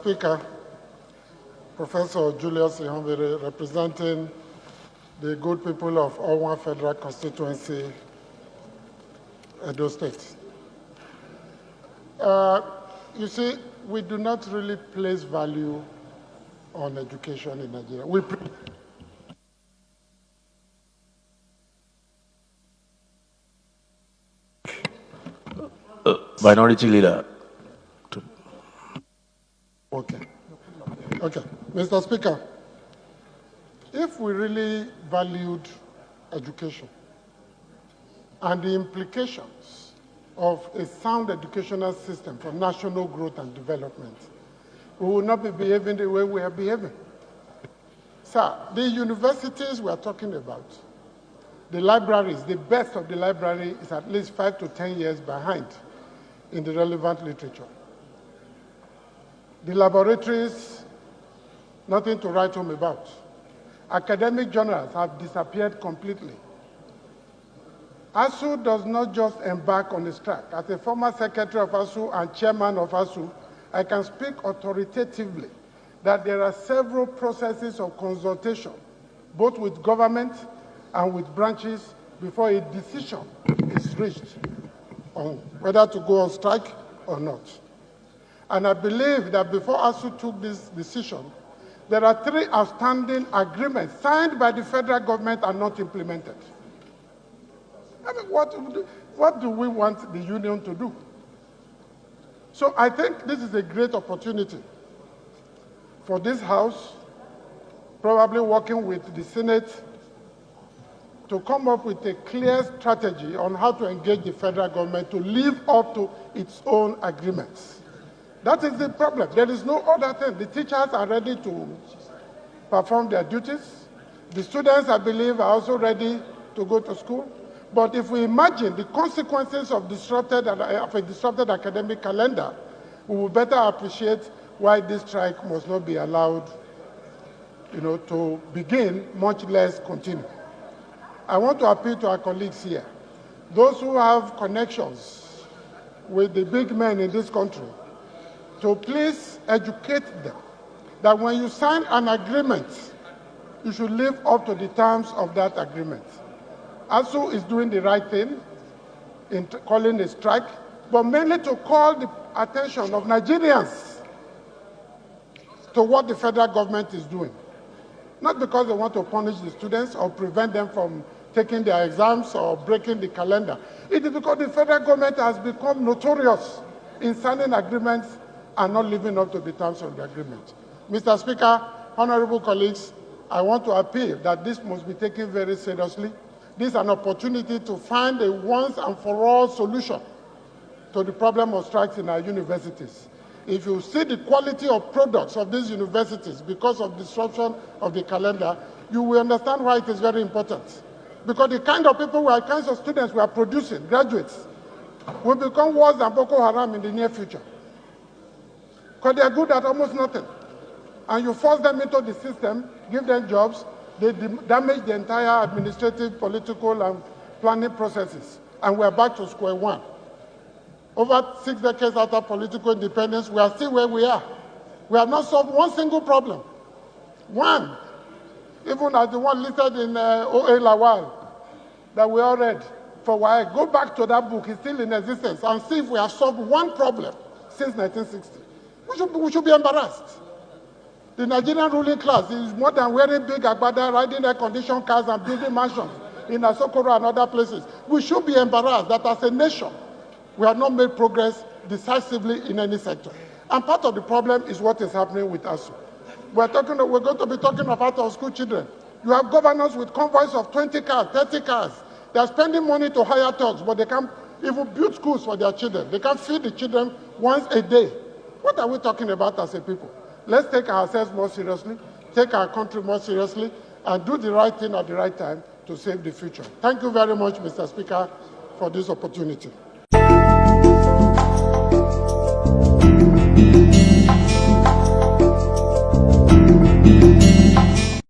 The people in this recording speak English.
Speaker, Professor Julius Ihonvbere, representing the good people of Owan Federal Constituency, Edo State. You see, we do not really place value on education in Nigeria. Minority Leader. Okay. Mr. Speaker, if we really valued education and the implications of a sound educational system for national growth and development, we will not be behaving the way we are behaving. Sir, the universities we are talking about, the libraries, the best of the library is at least 5 to 10 years behind in the relevant literature. The laboratories, nothing to write home about. Academic journals have disappeared completely. ASU does not just embark on a strike. As a former secretary of ASU and chairman of ASU, I can speak authoritatively that there are several processes of consultation, both with government and with branches, before a decision is reached on whether to go on strike or not. And I believe that before ASU took this decision, there are 3 outstanding agreements signed by the federal government and not implemented. I mean, what do we want the union to do? So I think this is a great opportunity for this House, probably working with the Senate, to come up with a clear strategy on how to engage the federal government to live up to its own agreements. That is the problem. There is no other thing. The teachers are ready to perform their duties. The students, I believe, are also ready to go to school. But if we imagine the consequences of a disrupted academic calendar, we will better appreciate why this strike must not be allowed, to begin, much less continue. I want to appeal to our colleagues here, those who have connections with the big men in this country, to please educate them that when you sign an agreement, you should live up to the terms of that agreement. ASU is doing the right thing in calling a strike, but mainly to call the attention of Nigerians to what the federal government is doing. Not because they want to punish the students or prevent them from taking their exams or breaking the calendar. It is because the federal government has become notorious in signing agreements and not living up to the terms of the agreement. Mr. Speaker, honorable colleagues, I want to appeal that this must be taken very seriously. This is an opportunity to find a once and for all solution to the problem of strikes in our universities. If you see the quality of products of these universities because of disruption of the calendar, you will understand why it is very important. Because the kind of people, the kinds of students we are producing, graduates, will become worse than Boko Haram in the near future. Because they are good at almost nothing. And you force them into the system, give them jobs, they damage the entire administrative, political, and planning processes. And we are back to square one. Over 6 decades after political independence, we are still where we are. We have not solved one single problem. One. Even as the one listed in O.A. Lawal that we all read for a while. Go back to that book, it's still in existence, and see if we have solved one problem since 1960. We should be embarrassed. The Nigerian ruling class is more than wearing big agbada, riding air-conditioned cars and building mansions in Asokoro and other places. We should be embarrassed that as a nation, we have not made progress decisively in any sector. And part of the problem is what is happening with ASU. We're going to be talking about our school children. You have governors with convoys of 20 cars, 30 cars. They're spending money to hire thugs, but they can't even build schools for their children. They can't feed the children once a day. What are we talking about as a people? Let's take ourselves more seriously, take our country more seriously, and do the right thing at the right time to save the future. Thank you very much, Mr. Speaker, for this opportunity.